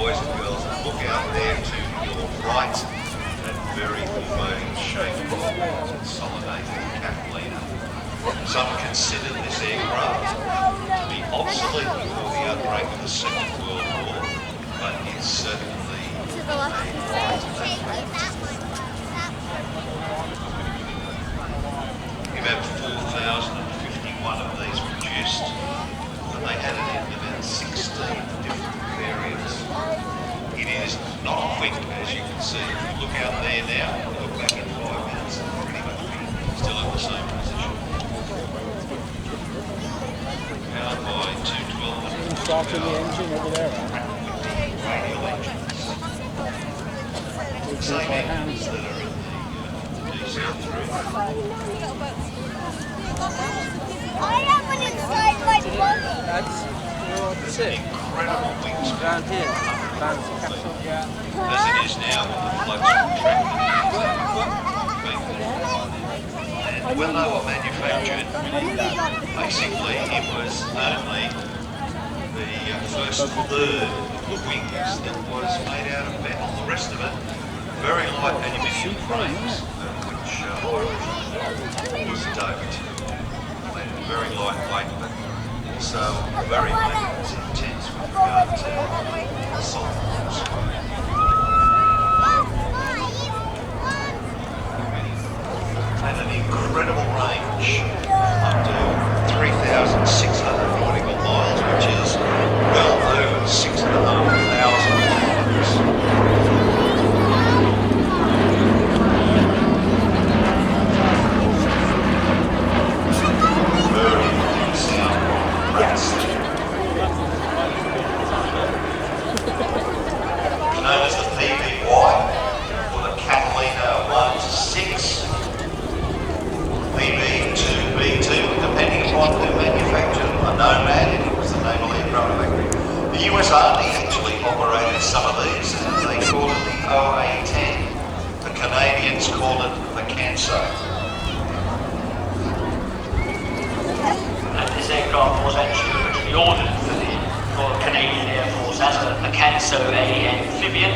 boys and girls, and look out there to your right, that very foreboding shape of Consolidated Catalina. Some consider this aircraft to be obsolete before the outbreak of the Second World War, but it's certainly a light to that fact. We've had 4,051 of these produced, and they had it in about 16 different variants. It is not quick, as you can see. If you look out there now, look back in 5 minutes, and pretty much be still in the same position. Powered by 212 starting the engine over there, radial engines. Same engines that are in the DC-3. I have one inside my body. There's an incredible wingspan. Around here, Canso. As it is now with the floats contracted. And when they were manufactured, basically it was only the first third of the wings that was made out of metal. The rest of it, very light aluminium frames, which was doped. Very lightweight, but also very maintenance intense with regard to salt. And an incredible range, up to 3,600 nautical miles, which is well over 6,500 kilometres. Known as the PBY, or the Catalina 1 to 6, PB2, B2, depending upon who manufactured them. The Nomad, it was the Naval Aircraft Ltd. The US Army actually operated some of these, and they called it the OA-10. The Canadians called it the Canso. And this aircraft was actually originally ordered for the Royal Canadian Air Force as a Canso A amphibian,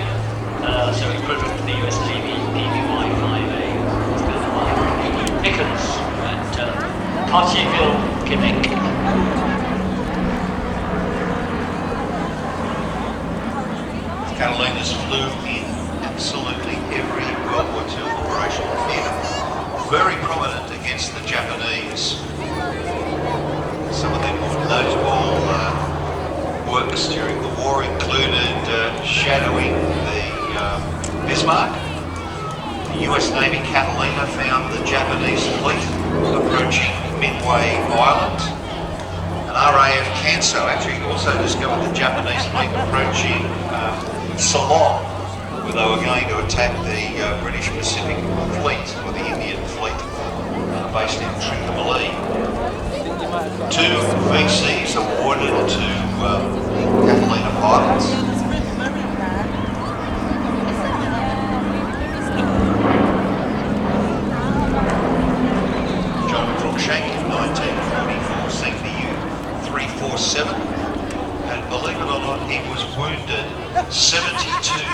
so equivalent to the US G-PBYA Pickens at Cartierville, Quebec. Catalinas flew in absolutely every World War II operational theatre, very prominent against the Japanese. Some of their more notable works during the war included shadowing the Bismarck. The US Navy Catalina found the Japanese fleet approaching Midway Island. An RAF Canso actually also discovered the Japanese fleet approaching Ceylon, where they were going to attack the British Pacific Fleet, or the Indian Fleet, based in Trincomalee. 2 VCs awarded to Catalina pilots. John Cruikshank in 1944 sank the U-347, and believe it or not, he was wounded 72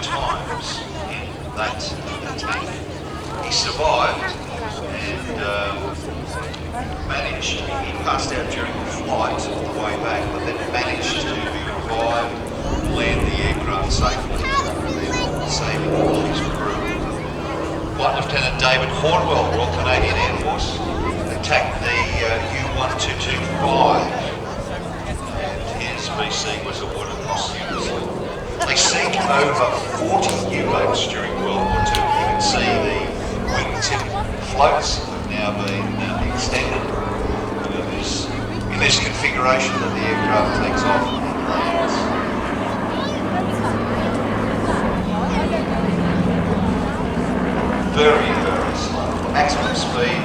times in that attack. He survived and managed, he passed out during the flight on the way back, but then managed to revive, land the aircraft safely, saving all his crew. Flight Lieutenant David Hornwell, Royal Canadian Air Force, attacked the U-1225, and his VC was awarded posthumously. They sank over 40 U-boats during World War II. You can see the wingtip floats have now been extended. In this configuration that the aircraft takes off and lands. Very, very slow. Maximum speed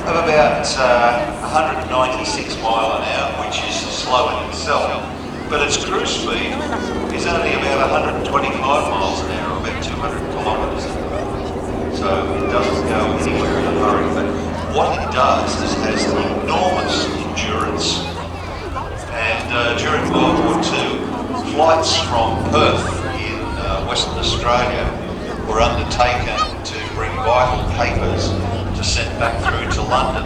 of about 196 mile an hour, which is slow in itself. But its cruise speed is only about 125 miles an hour, or about 200 kilometres an hour. So it doesn't go anywhere in a hurry. But what it does is it has enormous endurance. And during World War II, flights from Perth Western Australia were undertaken to bring vital papers to send back through to London.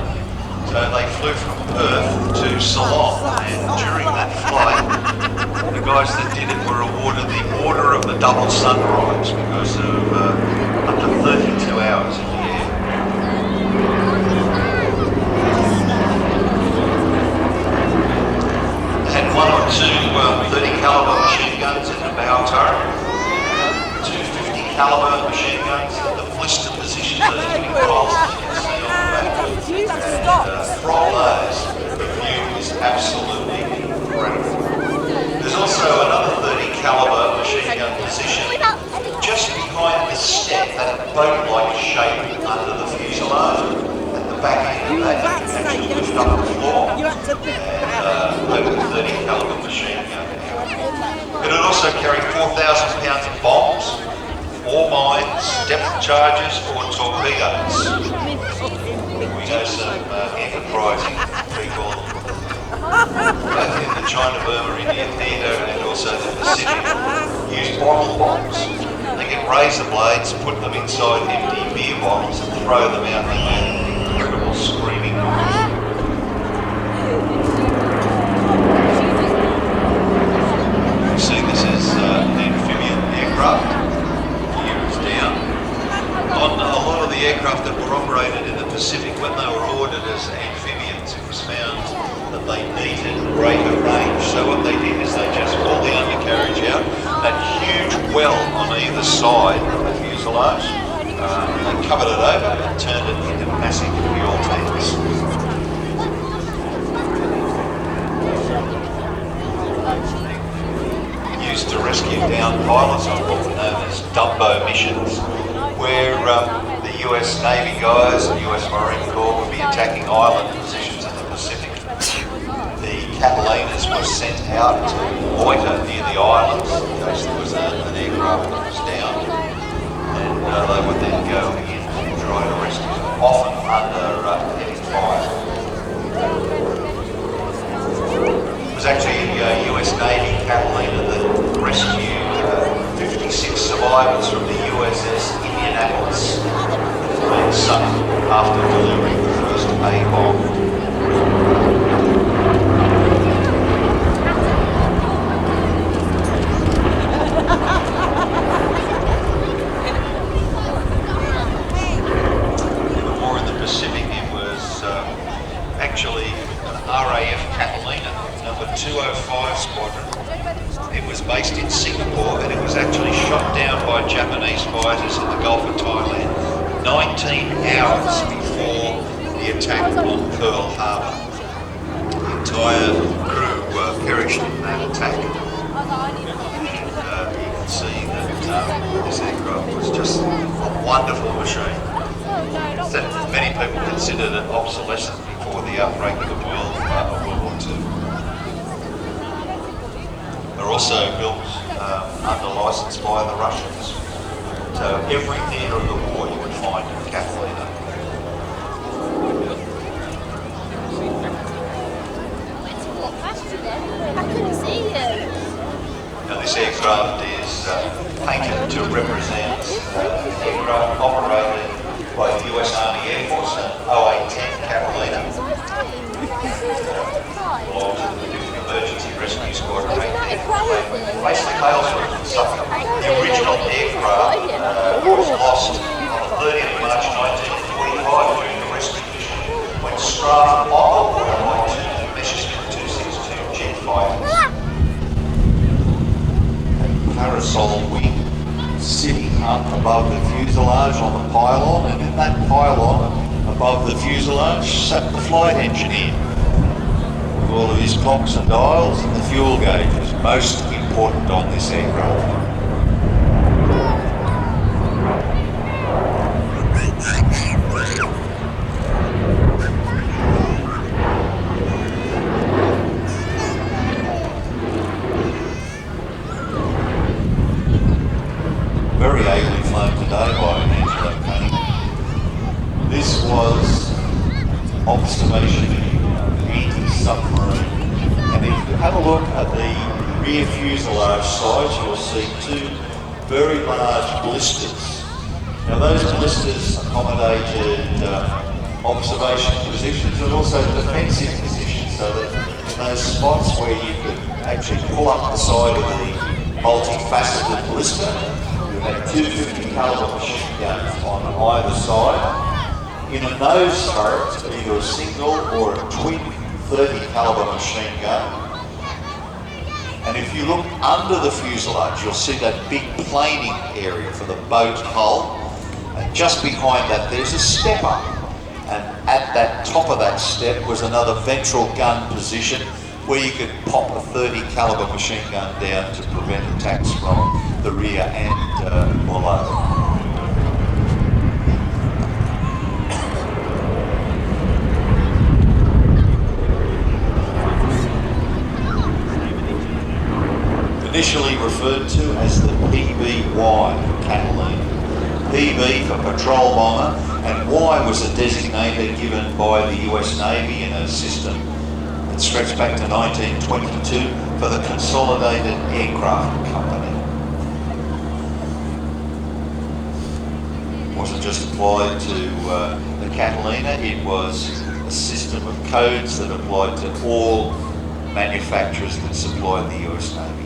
So they flew from Perth to Ceylon, and during that flight, the guys that did it were awarded the Order of the Double Sunrise because of up to 32 hours in the air. They had one or two 30 caliber machine guns in the bow turret, two 50 caliber machine guns in the blister position, those big piles that you can see on the back. From those, the view is absolutely incredible. There's also another 30 caliber machine gun position just behind the step, that boat-like shape under the fuselage. At the back end of that, you can actually lift up the floor and open the 30 caliber machine gun. It would also carry 4,000 pounds of bombs, or mines, depth charges, or torpedoes. We know some enterprising people, both in the China-Burma Indian theatre and also the Pacific, use bottle bombs. They get razor blades, put them inside empty beer bottles and throw them out, and they make an incredible screaming noise. You see, this is an amphibian aircraft. Here it's down. On a lot of the aircraft that were operated in the Pacific, when they were ordered as amphibians, it was found that they needed greater range. So what they did is they just pulled the undercarriage out, that huge well on either side of the fuselage, they covered it over and turned it into massive fuel tanks. Used to rescue downed pilots on what were known as Dumbo missions, where the US Navy guys and US Marine Corps would be attacking island positions in the Pacific. The Catalinas were sent out to loiter near the islands in case there was an aircraft that was down, and they would then go in and try to rescue them, often under heavy fire. It was actually a US Navy Catalina that rescued 56 survivors from the USS Indianapolis, being sunk after delivering the first A-bomb. Pacific, it was actually an RAF Catalina, number 205 Squadron. It was based in Singapore, and it was actually shot down by Japanese fighters in the Gulf of Thailand 19 hours before the attack on Pearl Harbor. The entire crew perished in that attack. And you can see that this aircraft was just a wonderful machine. That many people considered it obsolescent before the outbreak of World War II. They're also built under license by the Russians. So every theatre of the war you would find in Catalina. I couldn't see you. Now this aircraft is painted to represent aircraft operated by the US Army Air Force, an 0810 Catalina. Belongs to the different emergency rescue squadron. Basically hails from Suffolk. The original aircraft was lost on the 30th of March 1945 during the rescue mission when Strata Bottle by two Messerschmitt 262 jet fighters. Parasol wing sitting up above the fuselage on the pylon, and in that pylon above the fuselage sat the flight engineer with all of his clocks and dials and the fuel gauges, most important on this aircraft. Very ably flown today by Angelo Cunningham. This was observation anti-submarine, and if you have a look at the rear fuselage sides, you'll see two very large blisters. Now those blisters accommodated observation positions and also defensive positions, so that in those spots where you could actually pull up the side of the multifaceted blister, you had 250 caliber machine guns on either side. In a nose turret, either a single or a twin 30 caliber machine gun. And if you look under the fuselage, you'll see that big planing area for the boat hull. And just behind that, there's a step up. And at that top of that step was another ventral gun position where you could pop a 30 caliber machine gun down to prevent attacks from the rear and below. Initially referred to as the PBY Catalina. PB for patrol bomber, and Y was a designator given by the US Navy in a system that stretched back to 1922 for the Consolidated Aircraft Ltd. It wasn't just applied to the Catalina, it was a system of codes that applied to all manufacturers that supplied the US Navy.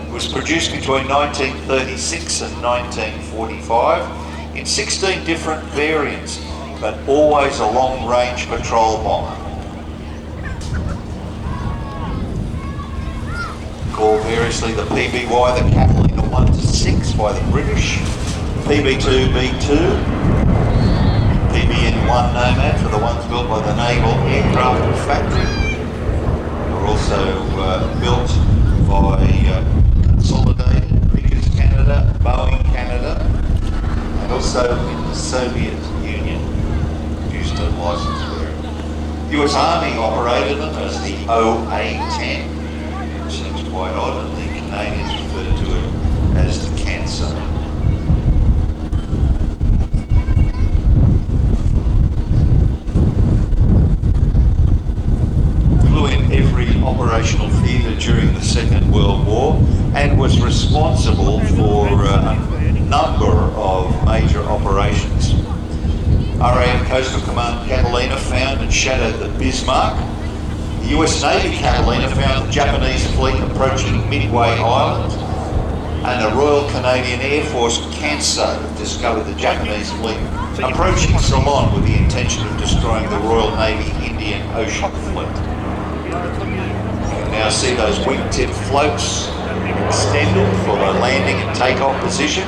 It was produced between 1936 and 1945 in 16 different variants, but always a long-range patrol bomber. Called variously the PBY, the Catalina 1-6 by the British, PB2B2, PBN1 Nomad for the ones built by the Naval Aircraft Factory. They were also built by Consolidated, Vickers Canada, Boeing Canada, and also in the Soviet Union, used to license variant. US Army operated them as the OA-10, which seems quite odd, and the Canadians referred to it as the Canso. Flew in every operational theatre during the Second World War and was responsible for a number of major operations. RAF Coastal Command Catalina found and shadowed the Bismarck. The US Navy Catalina found the Japanese fleet approaching Midway Island, and the Royal Canadian Air Force Canso discovered the Japanese fleet approaching Ceylon with the intention of destroying the Royal Navy Indian Ocean Fleet. You can now see those wingtip floats extended for the landing and takeoff position,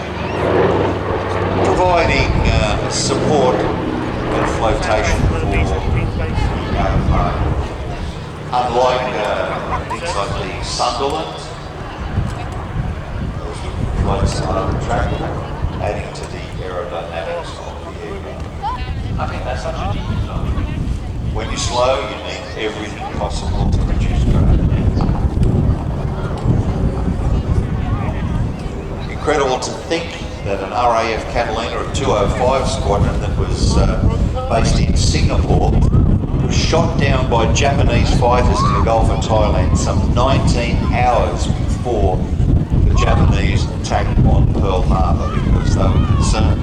providing support and flotation for the aircraft. Unlike things like the Sunderland, those floats are retractable, adding to the aerodynamics of the aircraft. I think that's such a deep design. When you slow, you need everything possible to reduce drag. Incredible to think that an RAF Catalina of 205 Squadron that was based in Singapore was shot down by Japanese fighters in the Gulf of Thailand some 19 hours before the Japanese attacked on Pearl Harbor, because they were concerned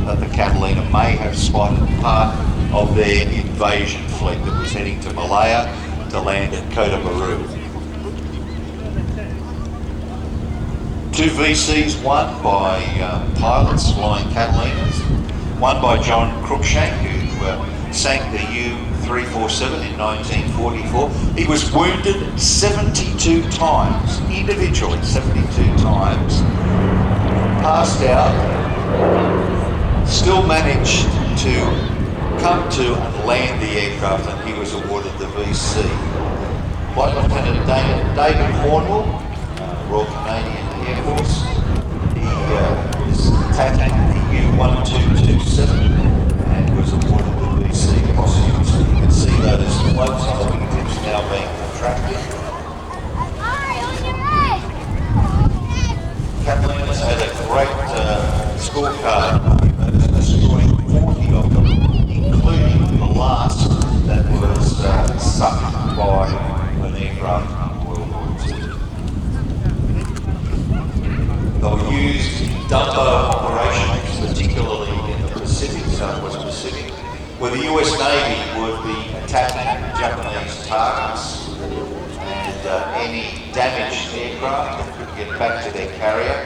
that the Catalina may have spotted part of their invasion fleet that was heading to Malaya to land at Kota Baru. 2 VCs won by pilots flying Catalinas, one by John Cruikshank, who sank the U-347 in 1944. He was wounded 72 times, individually 72 times, passed out, still managed to come to and land the aircraft, and he was awarded the VC. Flight Lieutenant David Hornwell, Royal Canadian Air Force, he was attacking the U-1227 and was awarded the VC posthumously. You can see those floats on the wingtips now being contracted. Catalina's had a great scorecard, scoring 40 of them, including the last that was sunk by an aircraft in World War II. They were used in Dumbo operations, particularly in the Pacific, Southwest Pacific, where the US Navy would be attacking Japanese targets and any damaged aircraft that could get back to their carrier.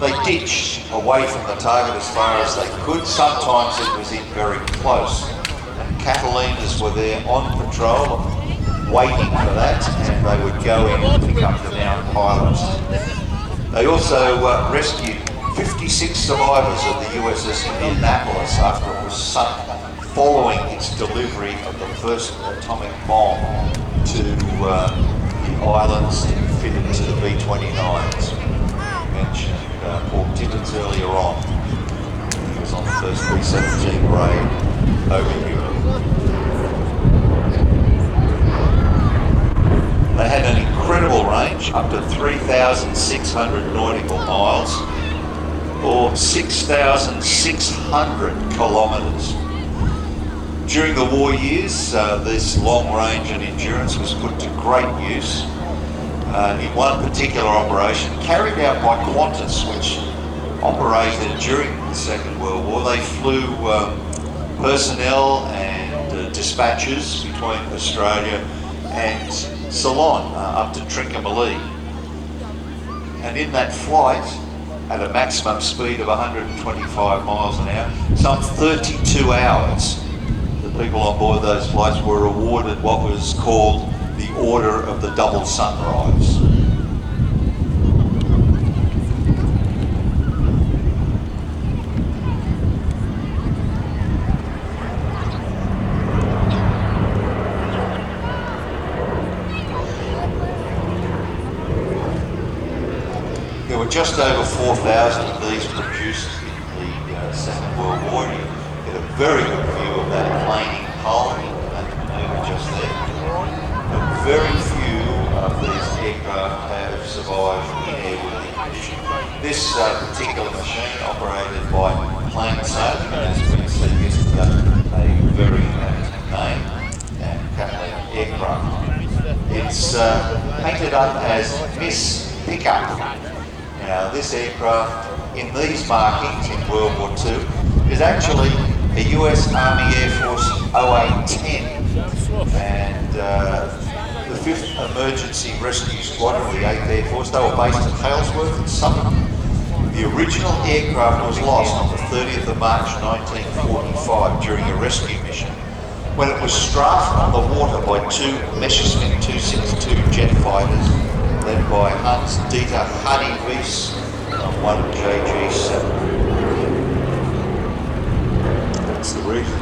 They ditched away from the target as far as they could. Sometimes it was in very close. And Catalinas were there on patrol, waiting for that, and they would go in and pick up the downed pilots. They also rescued 56 survivors of the USS Indianapolis after it was sunk following its delivery of the first atomic bomb to the islands fitted to the B-29s. Mentioned Paul Tibbins earlier on. He was on the first B-17 raid over Europe. They had an incredible range, up to 3,600 nautical miles, or 6,600 kilometres. During the war years, this long range and endurance was put to great use. In one particular operation carried out by Qantas, which operated during the Second World War. They flew personnel and dispatches between Australia and Ceylon up to Trincomalee. And in that flight, at a maximum speed of 125 miles an hour, some 32 hours, the people on board those flights were awarded what was called the Order of the Double Sunrise. There were just over 4,000 of these produced in the Second World War. You get a very good view of that planing hull over just there. But very few of these aircraft have survived in airworthy condition. This particular machine, operated by Canso, as we said yesterday, a very name, Catalina Aircraft. It's painted up as Miss Pickup. Now, this aircraft, in these markings in World War II, is actually a US Army Air Force 0810, and the 5th Emergency Rescue Squadron of the 8th Air Force. They were based at Halesworth and Suffolk. The original aircraft was lost on the 30th of March 1945 during a rescue mission, when it was strafed on the water by two Messerschmitt 262 jet fighters led by Hans Dieter Huddy Weiss on one JG7. That's the reason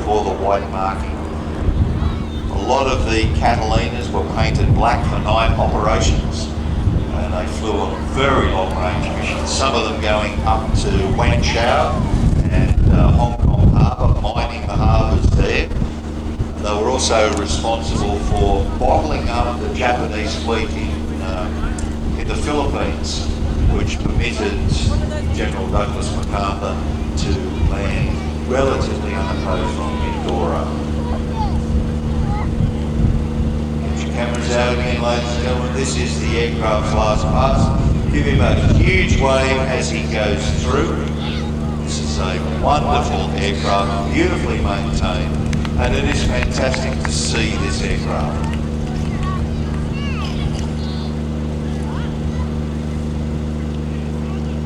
for the white marking. A lot of the Catalinas were painted black for night operations, and they flew on very long range missions, some of them going up to Warwickshire and Hong Kong Harbour, mining the harbours there. They were also responsible for bottling up the Japanese fleet in the Philippines, which permitted General Douglas MacArthur to land relatively unopposed on Mindoro. Cameras out again, ladies and gentlemen. This is the aircraft flies past. Give him a huge wave as he goes through. This is a wonderful aircraft, beautifully maintained, and it is fantastic to see this aircraft.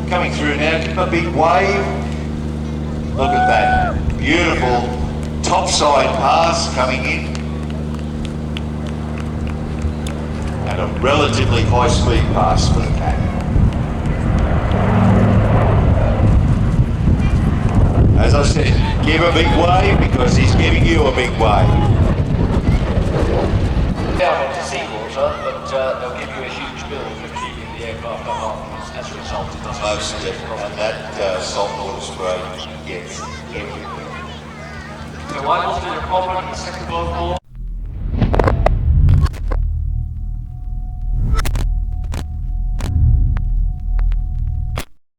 Coming through now, give him a big wave. Look at that beautiful topside pass coming in. And a relatively high-speed pass for the cat. As I said, give a big wave because he's giving you a big wave. Down onto seawater, but they'll give you a huge bill for keeping the aircraft on. As a result, it doesn't. Most definitely, and that saltwater spray gets everywhere. So why wasn't it a problem in the Second World War?